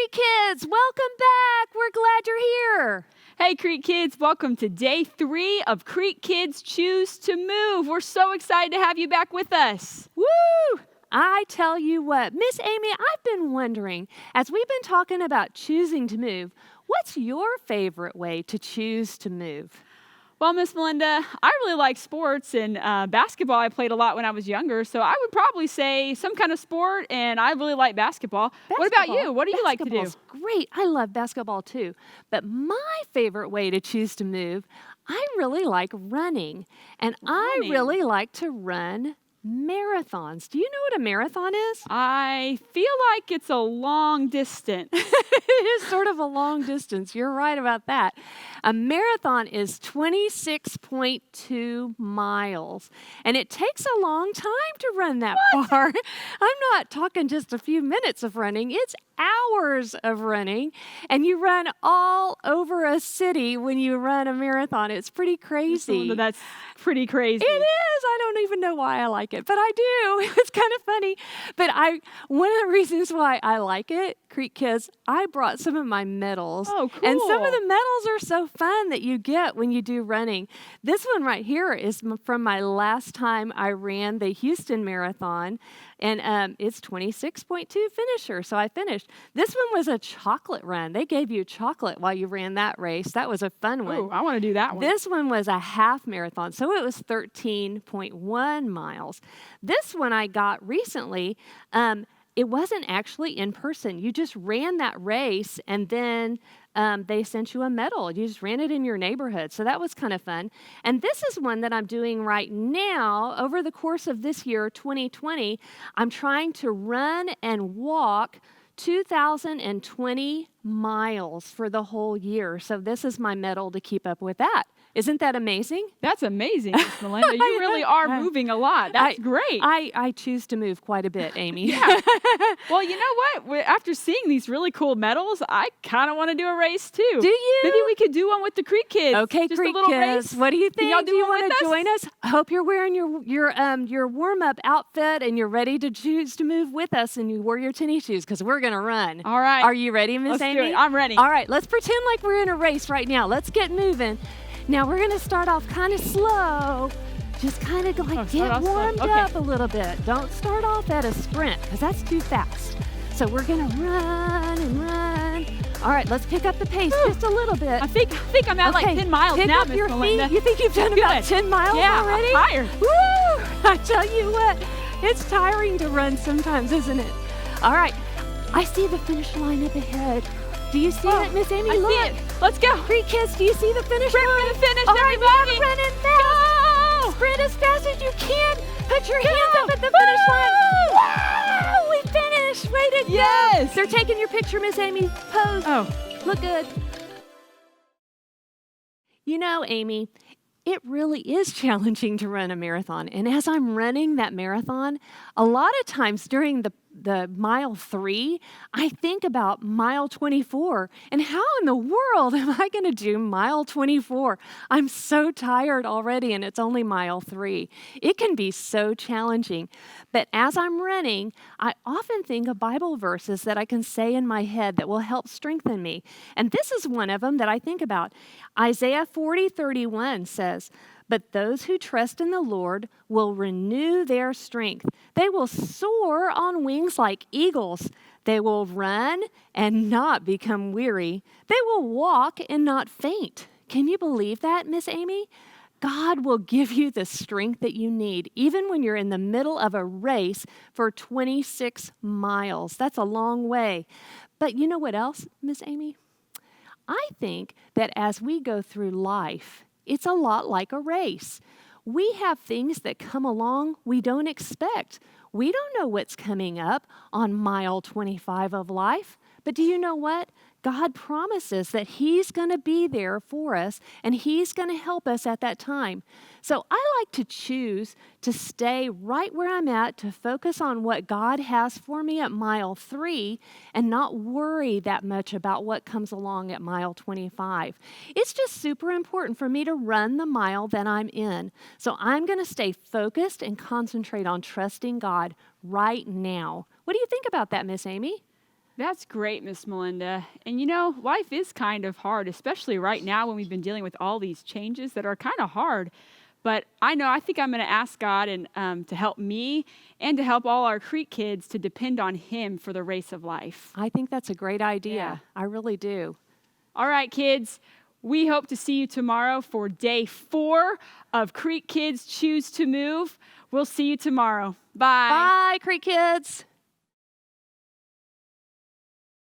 Creek Kids, welcome back. We're glad you're here. Hey, Creek Kids, welcome to day 3 of Creek Kids Choose to Move. We're so excited to have you back with us. Woo! I tell you what, Miss Amy, I've been wondering, as we've been talking about choosing to move, what's your favorite way to choose to move? Well, Miss Melinda, I really like sports, and basketball I played a lot when I was younger, so I would probably say some kind of sport, and I really like basketball. What about you? What do you like to do? Basketball's great. I love basketball too. But my favorite way to choose to move, I really like running. And I really like to run marathons. Do you know what a marathon is? I feel like it's a long distance. It is sort of a long distance. You're right about that. A marathon is 26.2 miles, and it takes a long time to run that far. I'm not talking just a few minutes of running. It's hours of running, and you run all over a city when you run a marathon. It's pretty crazy. That's pretty crazy. It is. I don't even know why I like it, but I do. It's kind of funny. But one of the reasons why I like it, Creek Kids, I brought some of my medals. Oh, cool. And some of the medals are so fun that you get when you do running. This one right here is from my last time I ran the Houston Marathon, and it's 26.2 finisher, so I finished. This one was a chocolate run. They gave you chocolate while you ran that race. That was a fun one. Oh, I want to do that one. This one was a half marathon, so it was 13.1 miles. This one I got recently, it wasn't actually in person. You just ran that race, and then they sent you a medal. You just ran it in your neighborhood. So that was kind of fun. And this is one that I'm doing right now. Over the course of this year, 2020, I'm trying to run and walk 2,020 miles for the whole year. So this is my medal to keep up with that. Isn't that amazing? That's amazing, Miss Melinda. You really are moving a lot. That's great. I choose to move quite a bit, Amy. Yeah. Well, you know what? After seeing these really cool medals, I kind of want to do a race too. Do you? Maybe we could do one with the Creek Kids. Okay, just Creek a little Kids. race. What do you think? Can y'all do you want to join us? I hope you're wearing your warm-up outfit and you're ready to choose to move with us, and you wore your tennis shoes because we're going to run. All right. Are you ready, Miss Amy? Let's do it. I'm ready. All right, let's pretend like we're in a race right now. Let's get moving. Now, we're going to start off kind of slow. Just kind of get warmed up a little bit. Don't start off at a sprint because that's too fast. So we're going to run and run. All right, let's pick up the pace just a little bit. I think I'm at like 10 miles now, Miss Melinda. You think you've done about 10 miles already? Yeah, I'm tired. Woo! I tell you what, it's tiring to run sometimes, isn't it? All right, I see the finish line up ahead. Do you see it, Miss Amy? I see it. Let's go. Creek Kids, do you see the finish line? We're going to finish, All right, everybody. running fast. Go! Sprint as fast as you can. Put your hands up at the finish line. Wow, we finished. Way to go. Yes. They're taking your picture, Miss Amy. Pose. Oh. Look good. You know, Amy, it really is challenging to run a marathon. And as I'm running that marathon, a lot of times during the mile 3, I think about mile 24 and how in the world am I going to do mile 24? I'm so tired already and it's only mile 3. It can be so challenging. But as I'm running, I often think of Bible verses that I can say in my head that will help strengthen me. And this is one of them that I think about. Isaiah 40:31 says, "But those who trust in the Lord will renew their strength. They will soar on wings like eagles. They will run and not become weary. They will walk and not faint." Can you believe that, Miss Amy? God will give you the strength that you need, even when you're in the middle of a race for 26 miles. That's a long way. But you know what else, Miss Amy? I think that as we go through life, it's a lot like a race. We have things that come along we don't expect. We don't know what's coming up on mile 25 of life. But do you know what? God promises that He's going to be there for us and He's going to help us at that time. So I like to choose to stay right where I'm at, to focus on what God has for me at mile 3 and not worry that much about what comes along at mile 25. It's just super important for me to run the mile that I'm in. So I'm going to stay focused and concentrate on trusting God right now. What do you think about that, Miss Amy? That's great, Miss Melinda. And life is kind of hard, especially right now when we've been dealing with all these changes that are kind of hard. But I think I'm going to ask God and to help me and to help all our Creek kids to depend on Him for the race of life. I think that's a great Yeah. idea. I really do. All right, kids. We hope to see you tomorrow for day 4 of Creek Kids Choose to Move. We'll see you tomorrow. Bye. Bye, Creek Kids.